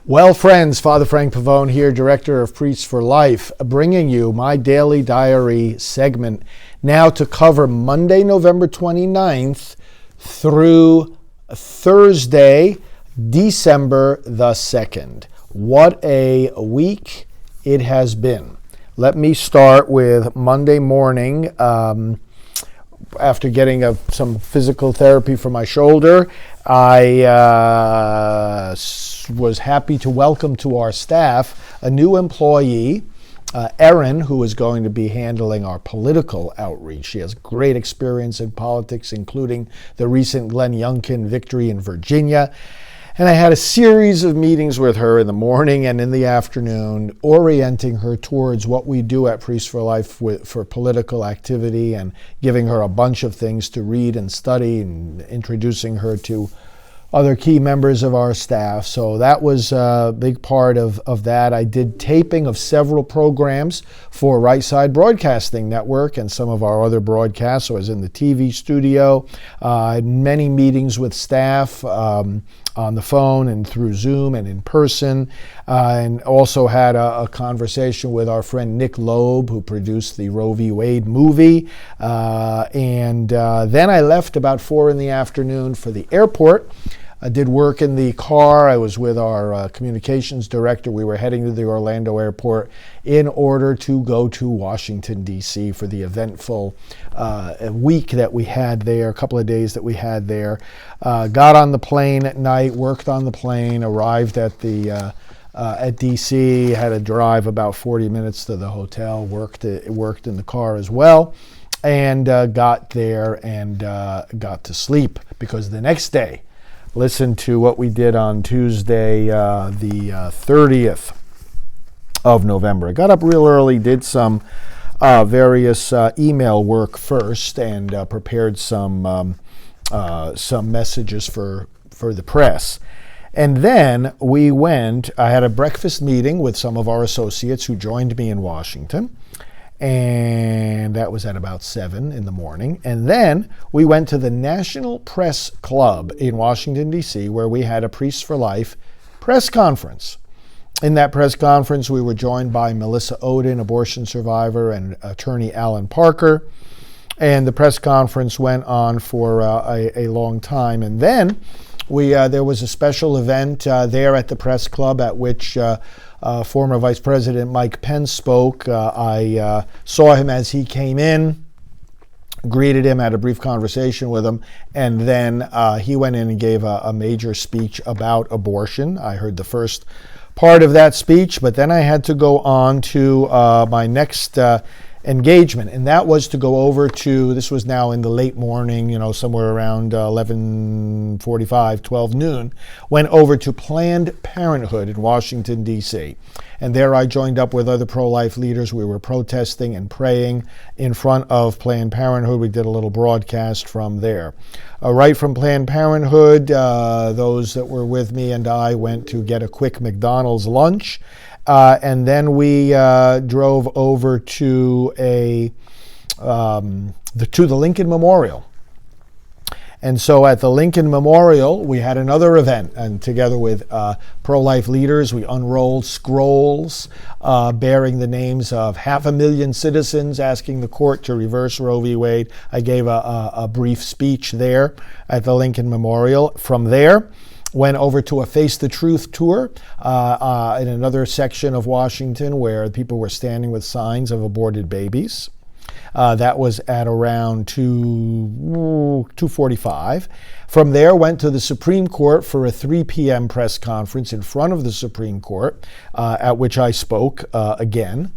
Well, friends, Father Frank Pavone here, Director of Priests for Life, bringing you my daily diary segment now to cover Monday, November 29th through Thursday, December the 2nd. What a week it has been. Let me start with Monday morning. After getting some physical therapy for my shoulder, I was happy to welcome to our staff a new employee, Erin, who is going to be handling our political outreach. She has great experience in politics, including the recent Glenn Youngkin victory in Virginia. And I had a series of meetings with her in the morning and in the afternoon, orienting her towards what we do at Priests for Life for political activity, and giving her a bunch of things to read and study, and introducing her to other key members of our staff. So that was a big part of that. I did taping of several programs for Right Side Broadcasting Network and some of our other broadcasts. So I was in the TV studio. I had many meetings with staff on the phone and through Zoom and in person, and also had a conversation with our friend Nick Loeb, who produced the Roe v. Wade movie. And then I left about 4 in the afternoon for the airport. I did work in the car. I was with our communications director. We were heading to the Orlando airport in order to go to Washington, D.C. for the eventful week that we had there, a couple of days that we had there. Got on the plane at night, worked on the plane, arrived at D.C., had to drive about 40 minutes to the hotel, worked in the car as well, and got there and got to sleep, because the next day, listen to what we did on Tuesday, the 30th of November. I got up real early, did some various email work first, and prepared some messages for the press. And then I had a breakfast meeting with some of our associates who joined me in Washington. And that was at about 7 in the morning. And then we went to the National Press Club in Washington, D.C., where we had a Priests for Life press conference. In that press conference, we were joined by Melissa Ohden, abortion survivor, and attorney Alan Parker. And the press conference went on for a long time. And then there was a special event there at the press club at which former Vice President Mike Pence spoke. I saw him as he came in, greeted him, had a brief conversation with him, and then he went in and gave a major speech about abortion. I heard the first part of that speech, but then I had to go on to my next engagement, and that was to go over to, this was now in the late morning, somewhere around 11:45, 12 noon, went over to Planned Parenthood in Washington, D.C. And there I joined up with other pro-life leaders. We were protesting and praying in front of Planned Parenthood. We did a little broadcast from there. Right from Planned Parenthood, those that were with me and I went to get a quick McDonald's lunch. And then we drove over to the Lincoln Memorial. And so at the Lincoln Memorial, we had another event, and together with pro-life leaders, we unrolled scrolls bearing the names of 500,000 citizens asking the court to reverse Roe v. Wade. I gave a brief speech there at the Lincoln Memorial. From there, went over to a Face the Truth tour in another section of Washington where people were standing with signs of aborted babies. That was at around 2:45. From there, went to the Supreme Court for a 3 p.m. press conference in front of the Supreme Court, at which I spoke again.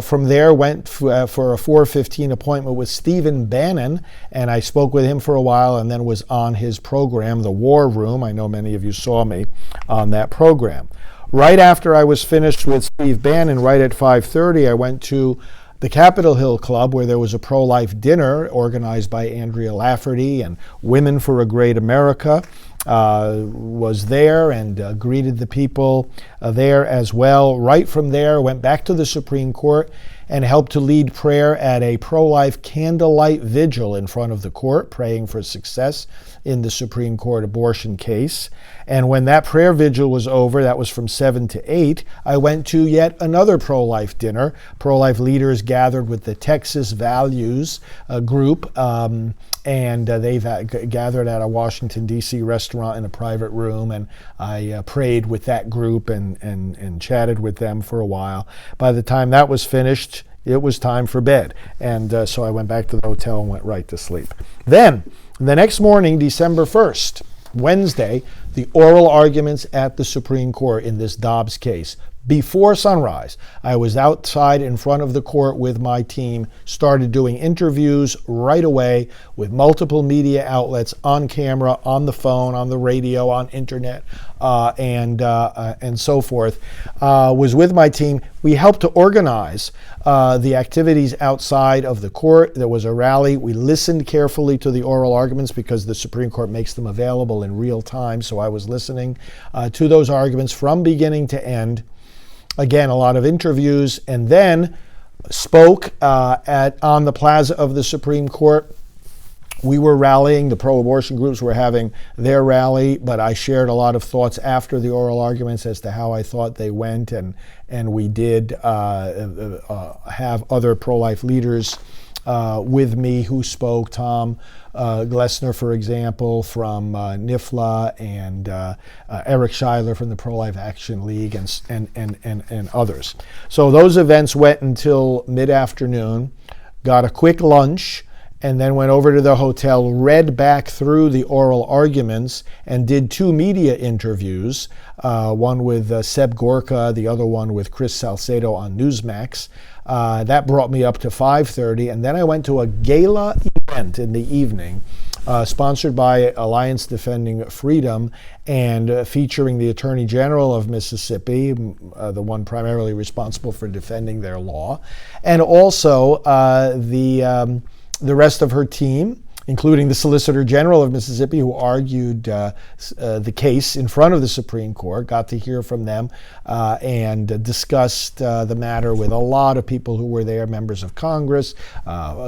From there, went for a 4:15 appointment with Stephen Bannon, and I spoke with him for a while, and then was on his program, The War Room. I know many of you saw me on that program. Right after I was finished with Steve Bannon, right at 5:30, I went to the Capitol Hill Club, where there was a pro-life dinner organized by Andrea Lafferty, and Women for a Great America was there and greeted the people there as well. Right from there, went back to the Supreme Court and helped to lead prayer at a pro-life candlelight vigil in front of the court, praying for success in the Supreme Court abortion case. And when that prayer vigil was over, that was from 7 to 8, I went to yet another pro-life dinner. Pro-life leaders gathered with the Texas Values group, and they've gathered at a Washington, D.C. restaurant in a private room, and I prayed with that group and chatted with them for a while. By the time that was finished, it was time for bed, and so I went back to the hotel and went right to sleep. Then, the next morning, December 1st, Wednesday, the oral arguments at the Supreme Court in this Dobbs case. Before sunrise, I was outside in front of the court with my team, started doing interviews right away with multiple media outlets, on camera, on the phone, on the radio, on internet, and so forth. Was with my team. We helped to organize the activities outside of the court. There was a rally. We listened carefully to the oral arguments because the Supreme Court makes them available in real time, so I was listening to those arguments from beginning to end. Again, a lot of interviews, and then spoke on the plaza of the Supreme Court. We were rallying. The pro-abortion groups were having their rally, but I shared a lot of thoughts after the oral arguments as to how I thought they went, and we did have other pro-life leaders with me who spoke. Tom Glessner, for example, from NIFLA, and Eric Schuyler from the Pro-Life Action League, and others. So those events went until mid-afternoon, got a quick lunch, and then went over to the hotel, read back through the oral arguments, and did 2 media interviews, one with Seb Gorka, the other one with Chris Salcedo on Newsmax. That brought me up to 5:30, and then I went to a gala event in the evening, sponsored by Alliance Defending Freedom, and featuring the Attorney General of Mississippi, the one primarily responsible for defending their law, and also the rest of her team, including the Solicitor General of Mississippi, who argued the case in front of the Supreme Court. Got to hear from them and discussed the matter with a lot of people who were there, members of Congress,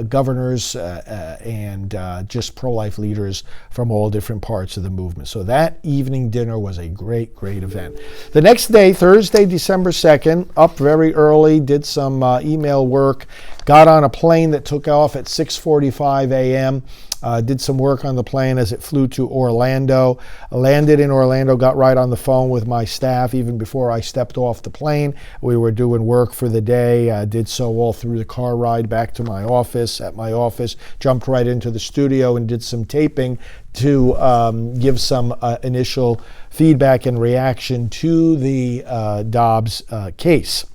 governors, and just pro-life leaders from all different parts of the movement. So that evening dinner was a great, great event. The next day, Thursday, December 2nd, up very early, did some email work, got on a plane that took off at 6:45 a.m., did some work on the plane as it flew to Orlando, landed in Orlando, got right on the phone with my staff even before I stepped off the plane. We were doing work for the day, did so all through the car ride back to my office. At my office, jumped right into the studio and did some taping to give some initial feedback and reaction to the Dobbs case.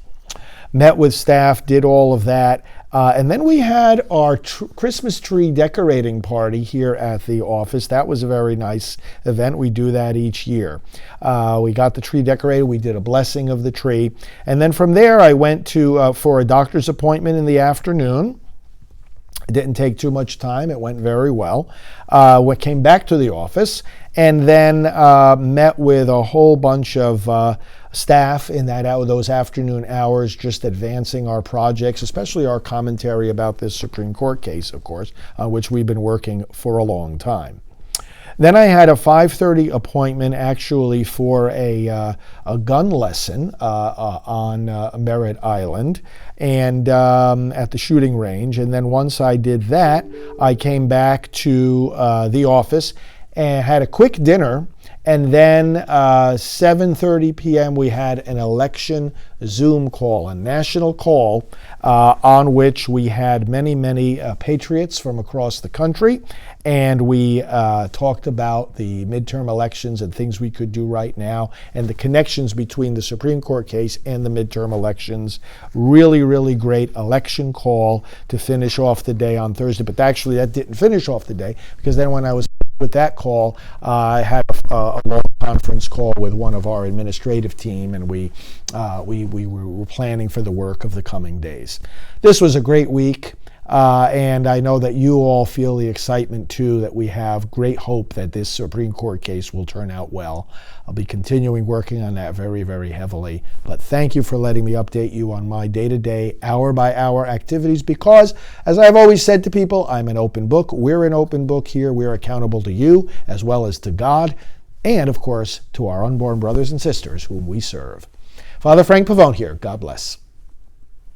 Met with staff, did all of that. And then we had our Christmas tree decorating party here at the office. That was a very nice event. We do that each year. We got the tree decorated. We did a blessing of the tree. And then from there, I went to for a doctor's appointment in the afternoon. It didn't take too much time. It went very well. We came back to the office and then met with a whole bunch of staff in those afternoon hours, just advancing our projects, especially our commentary about this Supreme Court case, of course, on which we've been working for a long time. Then I had a 5:30 appointment actually for a gun lesson on Merritt Island and at the shooting range. And then once I did that, I came back to the office and had a quick dinner. And then 7:30 p.m. we had an election Zoom call, a national call on which we had many patriots from across the country. And we talked about the midterm elections and things we could do right now and the connections between the Supreme Court case and the midterm elections. Really great election call to finish off the day on Thursday. But actually that didn't finish off the day, because then when I was with that call, I had a long conference call with one of our administrative team, and we were planning for the work of the coming days. This was a great week. And I know that you all feel the excitement too, that we have great hope that this Supreme Court case will turn out well. I'll be continuing working on that very, very heavily. But thank you for letting me update you on my day-to-day, hour-by-hour activities, because, as I've always said to people, I'm an open book. We're an open book here. We're accountable to you as well as to God, and, of course, to our unborn brothers and sisters whom we serve. Father Frank Pavone here. God bless.